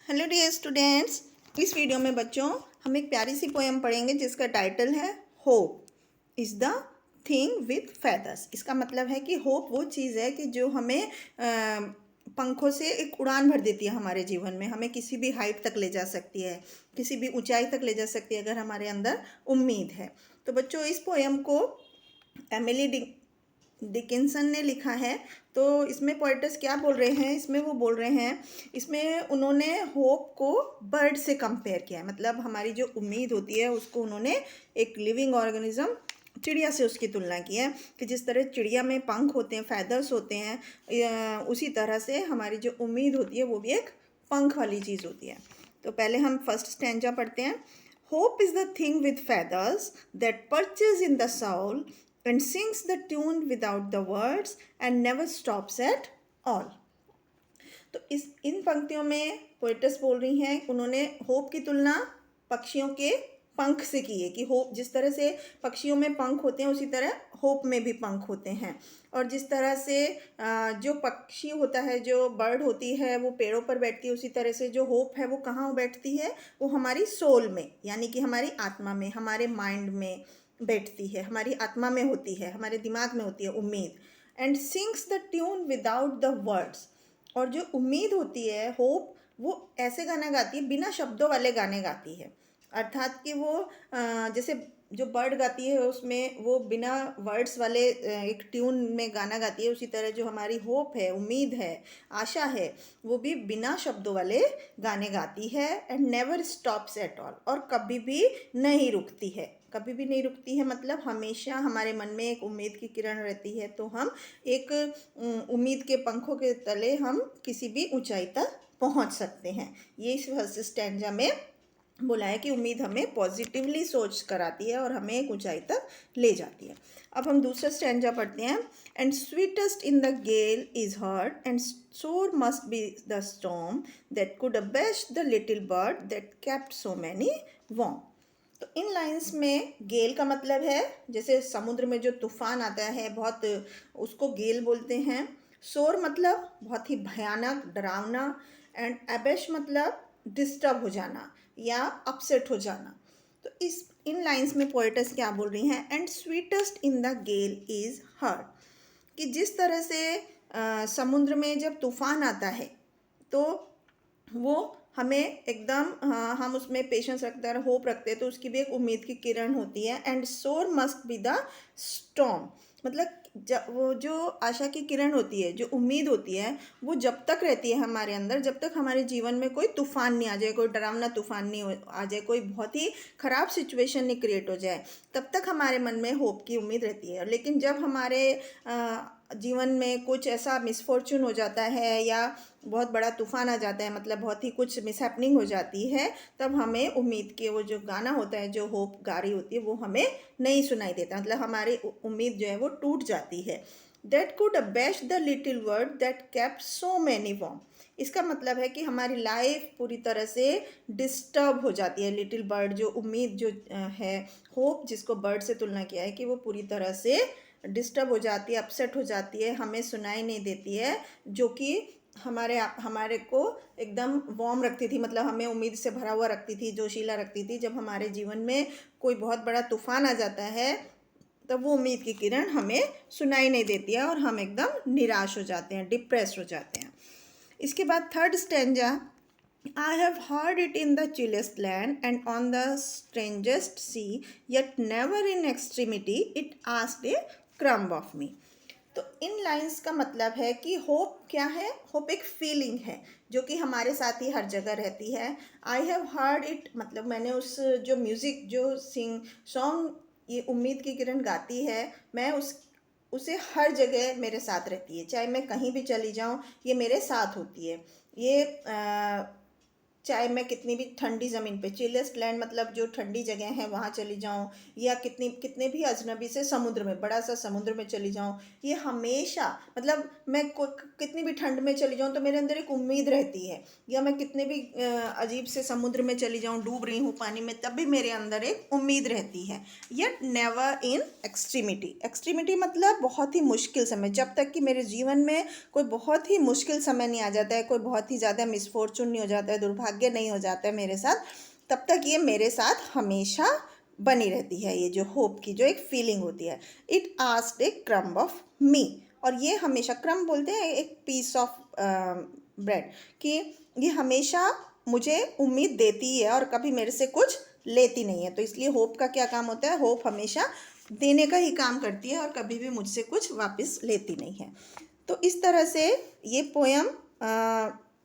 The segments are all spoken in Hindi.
Hello dear students. इस वीडियो में बच्चों हम एक प्यारी सी पोएम पढ़ेंगे जिसका टाइटल है hope is the thing with feathers. इसका मतलब है कि होप वो चीज़ है कि जो हमें पंखों से एक उड़ान भर देती है हमारे जीवन में, हमें किसी भी हाइट तक ले जा सकती है, किसी भी ऊंचाई तक ले जा सकती है अगर हमारे अंदर उम्मीद है। तो बच्चों इस पोएम को एमिली डिकिंसन ने लिखा है। तो इसमें पोएट्स क्या बोल रहे हैं, इसमें वो बोल रहे हैं, इसमें उन्होंने होप को बर्ड से कंपेयर किया है। मतलब हमारी जो उम्मीद होती है उसको उन्होंने एक लिविंग ऑर्गेनिज्म चिड़िया से उसकी तुलना की है कि जिस तरह चिड़िया में पंख होते हैं, फैदर्स होते हैं, उसी तरह से हमारी जो उम्मीद होती है वो भी एक पंख वाली चीज़ होती है। तो पहले हम फर्स्ट स्टैंजा पढ़ते हैं। Hope is the thing with feathers that perches in the soul and sings the tune without the words and never stops at all। तो इस इन पंक्तियों में पोएट्स बोल रही हैं, उन्होंने होप की तुलना पक्षियों के पंख से की है कि होप जिस तरह से पक्षियों में पंख होते हैं उसी तरह होप में भी पंख होते हैं। और जिस तरह से जो पक्षी होता है, जो बर्ड होती है वो पेड़ों पर बैठती है, उसी तरह से जो होप है वो कहाँ बैठती है, वो हमारी सोल में, यानी कि हमारी आत्मा में, हमारे माइंड में बैठती है, हमारी आत्मा में होती है, हमारे दिमाग में होती है उम्मीद। And sings the tune without the words. और जो उम्मीद होती है, होप, वो ऐसे गाना गाती है, बिना शब्दों वाले गाने गाती है। अर्थात कि वो जैसे जो बर्ड गाती है उसमें वो बिना वर्ड्स वाले एक ट्यून में गाना गाती है, उसी तरह जो हमारी होप है, उम्मीद है, आशा है, वो भी बिना शब्दों वाले गाने गाती है। And never stops at all. और कभी भी नहीं रुकती है, कभी भी नहीं रुकती है मतलब हमेशा हमारे मन में एक उम्मीद की किरण रहती है। तो हम एक उम्मीद के पंखों के तले हम किसी भी ऊंचाई तक पहुंच सकते हैं। ये इस फर्स्ट स्टैंजा में बोला है कि उम्मीद हमें पॉजिटिवली सोच कराती है और हमें एक ऊंचाई तक ले जाती है। अब हम दूसरा स्टैंजा पढ़ते हैं। And sweetest in the gale is heard and sore must be the storm that could abash the little bird that kept so many warm. तो इन लाइंस में गेल का मतलब है जैसे समुद्र में जो तूफान आता है बहुत, उसको गेल बोलते हैं। शोर मतलब बहुत ही भयानक, डरावना। एंड एबेश मतलब डिस्टर्ब हो जाना या अपसेट हो जाना। तो इस इन लाइंस में पोएट्स क्या बोल रही हैं, and sweetest in the gale is heard, कि जिस तरह से समुद्र में जब तूफान आता है तो वो हमें एकदम, हम उसमें पेशेंस रखते हैं, होप रखते हैं, तो उसकी भी एक उम्मीद की किरण होती है। And sore must be the storm, मतलब जब वो जो आशा की किरण होती है, जो उम्मीद होती है, वो जब तक रहती है हमारे अंदर, जब तक हमारे जीवन में कोई तूफान नहीं आ जाए, कोई डरावना तूफान नहीं आ जाए, कोई बहुत ही ख़राब सिचुएशन नहीं क्रिएट हो जाए, तब तक हमारे मन में होप की उम्मीद रहती है। लेकिन जब हमारे जीवन में कुछ ऐसा मिसफॉर्चून हो जाता है या बहुत बड़ा तूफान आ जाता है, मतलब बहुत ही कुछ मिसहैपनिंग हो जाती है, तब हमें उम्मीद के वो जो गाना होता है, जो होप गा रही होती है, वो हमें नहीं सुनाई देता, मतलब हमारी उम्मीद जो है वो टूट जाती है। That could abash the little bird that kept so many warm. इसका मतलब है कि हमारी लाइफ पूरी तरह से डिस्टर्ब हो जाती है। लिटिल बर्ड जो उम्मीद जो है, होप जिसको बर्ड से तुलना किया है, कि वो पूरी तरह से डिस्टर्ब हो जाती है, अपसेट हो जाती है, हमें सुनाई नहीं देती है, जो कि हमारे को एकदम वार्म रखती थी, मतलब हमें उम्मीद से भरा हुआ रखती थी, जोशीला रखती थी। जब हमारे जीवन में कोई बहुत बड़ा तूफान आ जाता है तब वो उम्मीद की किरण हमें सुनाई नहीं देती है और हम एकदम निराश हो जाते हैं, डिप्रेस हो जाते हैं। इसके बाद third stanza. I have heard it in the chillest land and on the strangest sea, yet never in extremity it asked a crumb of me। तो इन लाइंस का मतलब है कि होप क्या है, होप एक फीलिंग है जो कि हमारे साथ ही हर जगह रहती है। आई हैव हर्ड इट मतलब मैंने उस जो म्यूज़िक जो सॉन्ग ये उम्मीद की किरण गाती है, मैं उसे हर जगह मेरे साथ रहती है, चाहे मैं कहीं भी चली जाऊँ ये मेरे साथ होती है। ये चाहे मैं कितनी भी ठंडी ज़मीन पे, चिलेस्ट लैंड मतलब जो ठंडी जगह है वहाँ चली जाऊँ, या कितने भी अजनबी से समुद्र में, बड़ा सा समुद्र में चली जाऊँ, ये हमेशा मतलब मैं कितनी भी ठंड में चली जाऊँ तो मेरे अंदर एक उम्मीद रहती है। या मैं कितने भी अजीब से समुद्र में चली जाऊँ, डूब रही हूँ पानी में, तब भी मेरे अंदर एक उम्मीद रहती है। Yet never in extremity. Extremity मतलब बहुत ही मुश्किल समय, जब तक कि मेरे जीवन में कोई बहुत ही मुश्किल समय नहीं आ जाता है, कोई बहुत ही ज़्यादा मिसफॉर्चून नहीं हो जाता है, दुर्भाग्य भाग्य नहीं हो जाता है मेरे साथ, तब तक ये मेरे साथ हमेशा बनी रहती है। ये जो होप की जो एक फीलिंग होती है, it asked A crumb of me. और ये हमेशा, क्रम्ब बोलते हैं एक पीस ऑफ ब्रेड, कि ये हमेशा मुझे उम्मीद देती है और कभी मेरे से कुछ लेती नहीं है। तो इसलिए होप का क्या काम होता है, होप हमेशा देने का ही काम करती है और कभी भी मुझसे कुछ वापस लेती नहीं है। तो इस तरह से ये पोयम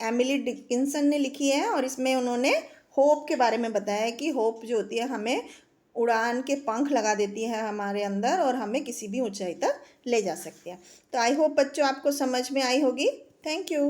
एमिली डिकिंसन ने लिखी है और इसमें उन्होंने होप के बारे में बताया है कि होप जो होती है हमें उड़ान के पंख लगा देती है हमारे अंदर और हमें किसी भी ऊंचाई तक ले जा सकती है। तो आई होप बच्चों आपको समझ में आई होगी। Thank you.